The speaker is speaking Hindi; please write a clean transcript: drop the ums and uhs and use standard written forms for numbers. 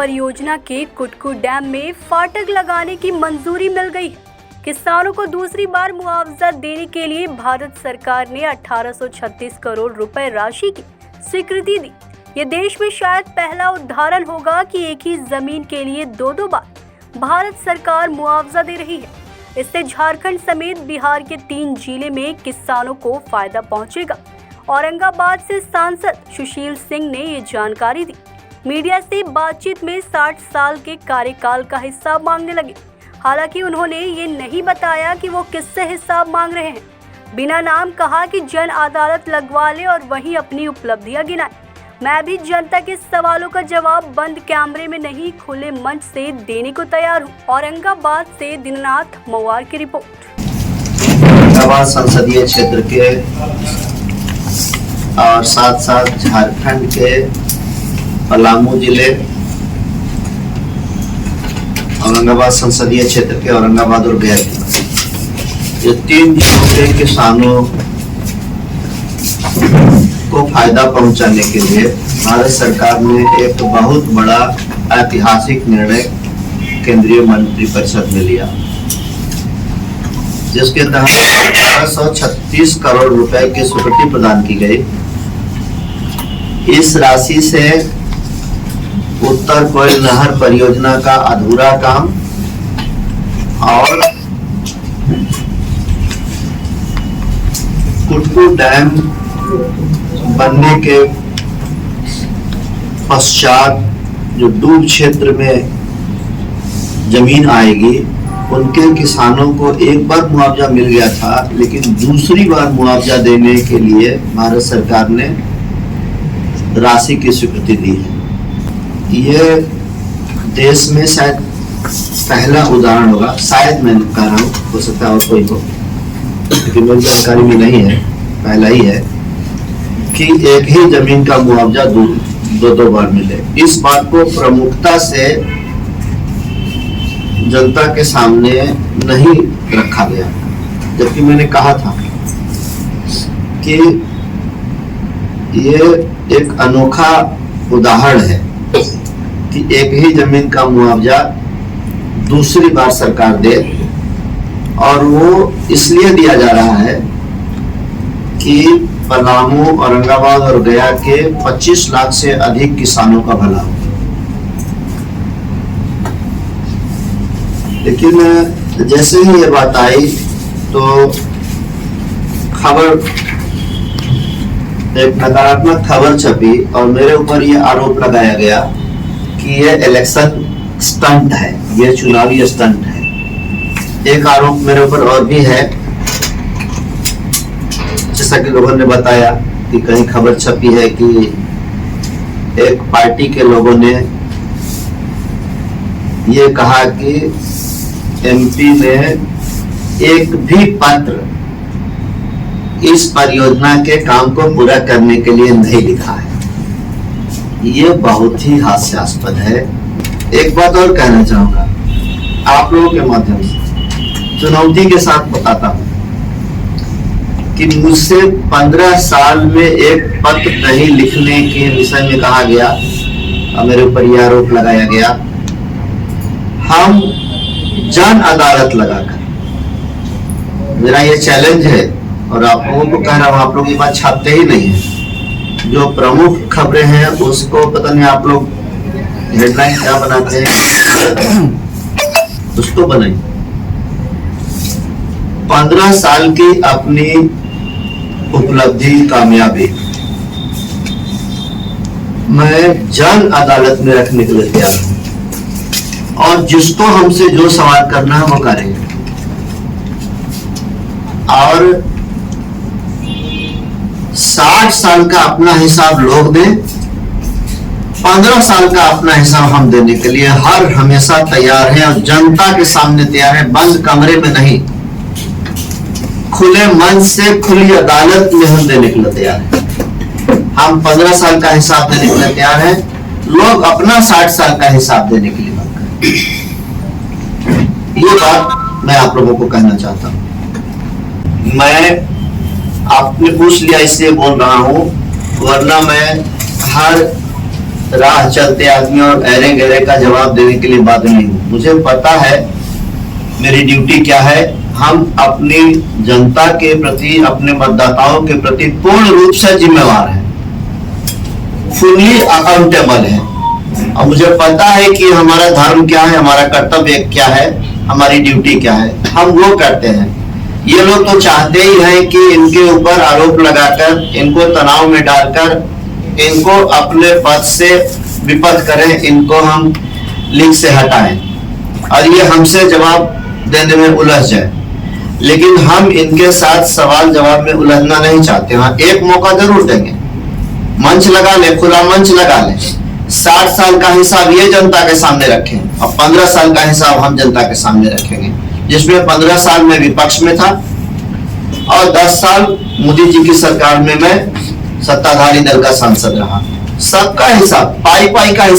परियोजना के कुटकू डैम में फाटक लगाने की मंजूरी मिल गई है। किसानों को दूसरी बार मुआवजा देने के लिए भारत सरकार ने 1836 करोड़ रुपए राशि की स्वीकृति दी। ये देश में शायद पहला उदाहरण होगा कि एक ही जमीन के लिए दो बार भारत सरकार मुआवजा दे रही है। इससे झारखंड समेत बिहार के 3 जिले में किसानों को फायदा पहुंचेगा। औरंगाबाद से सांसद सुशील सिंह ने ये जानकारी दी। मीडिया से बातचीत में 60 साल के कार्यकाल का हिसाब मांगने लगे। हालांकि उन्होंने ये नहीं बताया कि वो किससे हिसाब मांग रहे हैं। बिना नाम कहा कि जन अदालत लगवा ले और वहीं अपनी उपलब्धियां गिनाए। मैं भी जनता के सवालों का जवाब बंद कैमरे में नहीं, खुले मंच से देने को तैयार हूँ। औरंगाबाद से दीनानाथ मवार की रिपोर्ट। औरंगाबाद संसदीय क्षेत्र के और साथ साथ झारखंड के पलामू जिले, औरंगाबाद संसदीय क्षेत्र के औरंगाबाद और गया जिला, ये 3 जिलों के किसानों को फायदा पहुंचाने के लिए भारत सरकार ने एक बहुत बड़ा ऐतिहासिक निर्णय केंद्रीय मंत्रिपरिषद में लिया, जिसके तहत 1836 करोड़ रुपए की स्वीकृति प्रदान की गई। इस राशि से उत्तर कोयल नहर परियोजना का अधूरा काम और कुटकू डैम बनने के पश्चात जो डूब क्षेत्र में जमीन आएगी, उनके किसानों को एक बार मुआवजा मिल गया था, लेकिन दूसरी बार मुआवजा देने के लिए भारत सरकार ने राशि की स्वीकृति दी है। ये देश में शायद पहला उदाहरण होगा, शायद मैं कह रहा हूँ, हो सकता है और कोई हो, लेकिन मेरी जानकारी में नहीं है, पहला ही है कि एक ही जमीन का मुआवजा दो बार मिले। इस बात को प्रमुखता से जनता के सामने नहीं रखा गया, जबकि मैंने कहा था कि ये एक अनोखा उदाहरण है कि एक ही जमीन का मुआवजा दूसरी बार सरकार दे, और वो इसलिए दिया जा रहा है कि पलामू, औरंगाबाद और गया के 25 लाख से अधिक किसानों का भला हो। लेकिन जैसे ही ये बात आई तो एक नकारात्मक खबर छपी और मेरे ऊपर ये आरोप लगाया गया कि ये इलेक्शन स्टंट है, ये चुनावी स्टंट है। एक आरोप मेरे ऊपर और भी है, जैसा कि लोगों ने बताया कि कहीं खबर छपी है कि एक पार्टी के लोगों ने ये कहा कि एमपी ने एक भी पत्र इस परियोजना के काम को पूरा करने के लिए नहीं लिखा है। ये बहुत ही हास्यास्पद है। एक बात और कहना चाहूंगा आप लोगों के माध्यम से, चुनौती के साथ बताता हूं कि मुझसे 15 साल में एक पत्र नहीं लिखने के विषय में कहा गया और मेरे ऊपर यह आरोप लगाया गया। हम जन अदालत लगाकर, मेरा ये चैलेंज है और आप लोगों को कह रहा हूं, आप लोग ये बात छापते ही नहीं है। जो प्रमुख खबरें हैं उसको पता नहीं आप लोग हेडलाइन क्या बनाते हैं, उसको बनाइए। 15 साल की अपनी उपलब्धि, कामयाबी मैं जन अदालत में रखने के लिए तैयार हूं, और जिसको हमसे जो सवाल करना है वो करेंगे। और 60 साल का अपना हिसाब लोग दें, 15 साल का अपना हिसाब हम देने के लिए हर हमेशा तैयार हैं, और जनता के सामने तैयार है। बंद कमरे में नहीं, खुले मंच से खुली अदालत में हम देने के लिए तैयार हैं। हम 15 साल का हिसाब देने के लिए तैयार हैं, लोग अपना 60 साल का हिसाब देने के लिए बात करें। ये बात मैं आप लोगों को कहना चाहता हूं। मैं आपने पूछ लिया इसलिए बोल रहा हूं, वरना मैं हर राह चलते आदमी और अरे गहरे का जवाब देने के लिए बाध्य नहीं हूँ। मुझे पता है मेरी ड्यूटी क्या है। हम अपनी जनता के प्रति, अपने मतदाताओं के प्रति पूर्ण रूप से जिम्मेवार हैं, फुल्ली अकाउंटेबल है। और मुझे पता है कि हमारा धर्म क्या है, हमारा कर्तव्य क्या है, हमारी ड्यूटी क्या है, हम वो करते हैं। ये लोग तो चाहते ही हैं कि इनके ऊपर आरोप लगाकर, इनको तनाव में डालकर, इनको अपने पद से विपद करें, इनको हम लीग से हटाएं और ये हमसे जवाब देने में उलझ जाए। लेकिन हम इनके साथ सवाल जवाब में उलझना नहीं चाहते। हाँ, एक मौका जरूर देंगे, मंच लगा ले, खुला मंच लगा ले। 60 साल का हिसाब ये जनता के सामने रखें और 15 साल का हिसाब हम जनता के सामने रखेंगे, जिसमें 15 साल में विपक्ष में था और 10 साल मोदी जी की सरकार में मैं सत्ताधारी दल का सांसद रहा। सबका हिसाब, पाई पाई का हिसाब